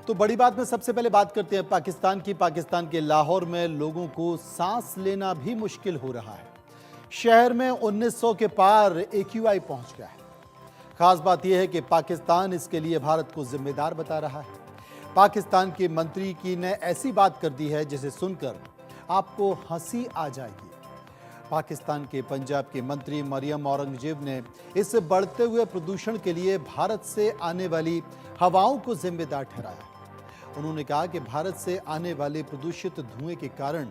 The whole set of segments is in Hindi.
तो बड़ी बात में सबसे पहले बात करते हैं पाकिस्तान की। पाकिस्तान के लाहौर में लोगों को सांस लेना भी मुश्किल हो रहा है। शहर में 1900 के पार AQI पहुंच गया है। खास बात यह है कि पाकिस्तान इसके लिए भारत को जिम्मेदार बता रहा है। पाकिस्तान के मंत्री की ने ऐसी बात कर दी है जिसे सुनकर आपको हंसी आ जाएगी। पाकिस्तान के पंजाब के मंत्री मरियम औरंगजेब ने इस बढ़ते हुए प्रदूषण के लिए भारत से आने वाली हवाओं को जिम्मेदार ठहराया। उन्होंने कहा कि भारत से आने वाले प्रदूषित धुएं के कारण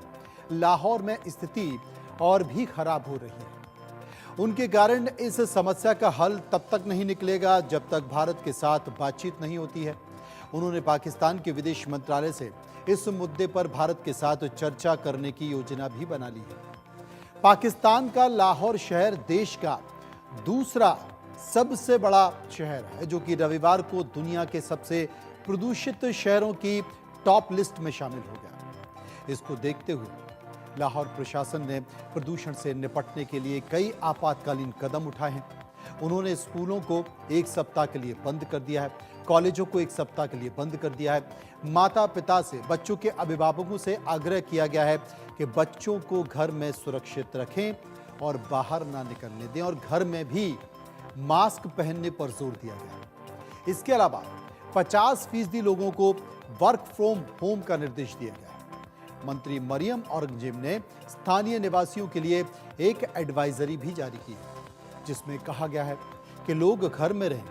लाहौर में स्थिति और भी खराब हो रही है। उनके कारण इस समस्या का हल तब तक नहीं निकलेगा जब तक भारत के साथ बातचीत नहीं होती है। उन्होंने पाकिस्तान के विदेश मंत्रालय से इस मुद्दे पर भारत के साथ चर्चा करने की योजना भी बना ली है। पाकिस्तान का लाहौर शहर देश का दूसरा सबसे बड़ा शहर है, जो कि रविवार को दुनिया के सबसे प्रदूषित शहरों की टॉप लिस्ट में शामिल हो गया। इसको देखते हुए लाहौर प्रशासन ने प्रदूषण से निपटने के लिए कई आपातकालीन कदम उठाए हैं। उन्होंने स्कूलों को एक सप्ताह के लिए बंद कर दिया है, कॉलेजों को एक सप्ताह के लिए बंद कर दिया है। माता पिता से बच्चों के अभिभावकों से आग्रह किया गया है कि बच्चों को घर में सुरक्षित रखें और बाहर ना निकलने दें, और घर में भी मास्क पहनने पर जोर दिया गया है। इसके अलावा 50% लोगों को वर्क फ्रॉम होम का निर्देश दिया गया है। मंत्री मरियम औरंगजेब ने स्थानीय निवासियों के लिए एक एडवाइजरी भी जारी की है, जिसमें कहा गया है कि लोग घर में रहें,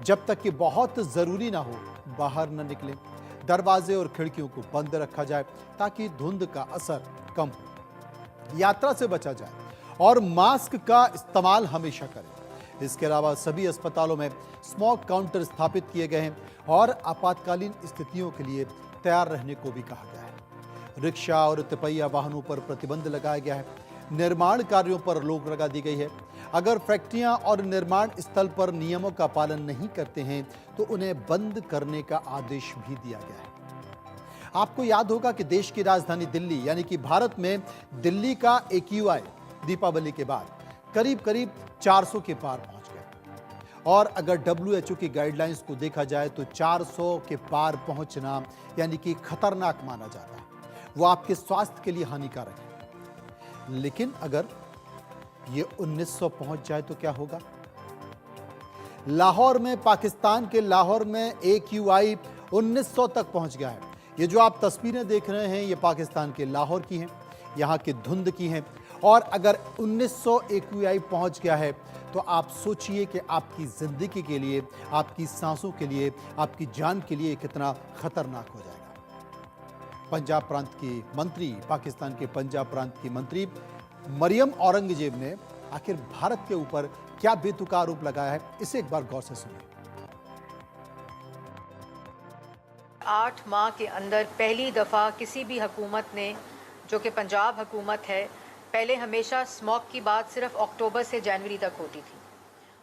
जब तक कि बहुत जरूरी ना हो बाहर न निकलें। दरवाजे और खिड़कियों को बंद रखा जाए ताकि धुंध का असर कम हो, यात्रा से बचा जाए और मास्क का इस्तेमाल हमेशा करें। इसके अलावा सभी अस्पतालों में स्मोक काउंटर स्थापित किए गए हैं और आपातकालीन स्थितियों के लिए तैयार रहने को भी कहा गया है। रिक्शा और तिपहिया वाहनों पर प्रतिबंध लगाया गया है। निर्माण कार्यों पर रोक लगा दी गई है। अगर फैक्ट्रियां और निर्माण स्थल पर नियमों का पालन नहीं करते हैं तो उन्हें बंद करने का आदेश भी दिया गया है। आपको याद होगा कि देश की राजधानी दिल्ली यानी कि भारत में दिल्ली का AQI दीपावली के बाद करीब करीब 400 के पार पहुंच गया, और अगर WHO की गाइडलाइंस को देखा जाए तो 400 के पार पहुंचना यानी कि खतरनाक माना जाता है। वो आपके स्वास्थ्य के लिए हानिकारक है। लेकिन अगर ये 1900 पहुंच जाए तो क्या होगा? लाहौर में, पाकिस्तान के लाहौर में AQI 1900 तक पहुंच गया है। ये जो आप तस्वीरें देख रहे हैं ये पाकिस्तान के लाहौर की हैं, यहाँ की धुंध की हैं। और अगर 1900 AQI पहुंच गया है तो आप सोचिए कि आपकी जिंदगी के लिए, आपकी सांसों के लिए, आपकी जान के लिए कितना खतरनाक हो जाएगा। पंजाब प्रांत की मंत्री, पाकिस्तान के पंजाब प्रांत की मंत्री मरियम औरंगजेब ने आखिर भारत के ऊपर क्या बेतुका आरोप लगाया है, इसे एक बार गौर से सुनिए। 8 माह के अंदर पहली दफ़ा किसी भी हुकूमत ने, जो कि पंजाब हुकूमत है, पहले हमेशा स्मॉग की बात सिर्फ अक्टूबर से जनवरी तक होती थी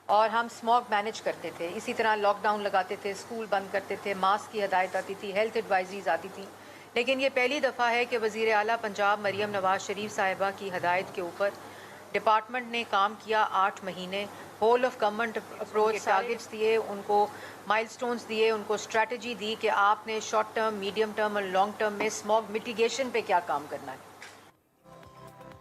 और हम स्मॉग मैनेज करते थे। इसी तरह लॉकडाउन लगाते थे, स्कूल बंद करते थे, मास्क की हिदायत आती थी, हेल्थ एडवाइजरीज आती थी। लेकिन ये पहली दफ़ा है कि वज़ीर आला पंजाब मरियम नवाज शरीफ साहिबा की हिदायत के ऊपर डिपार्टमेंट ने काम किया। 8 महीने whole of government approach, targets दिए, उनको माइलस्टोन्स दिए, उनको स्ट्रेटजी दी कि आपने शॉर्ट टर्म, मीडियम टर्म और लॉन्ग टर्म में स्मॉग मिटिगेशन पे क्या काम करना है।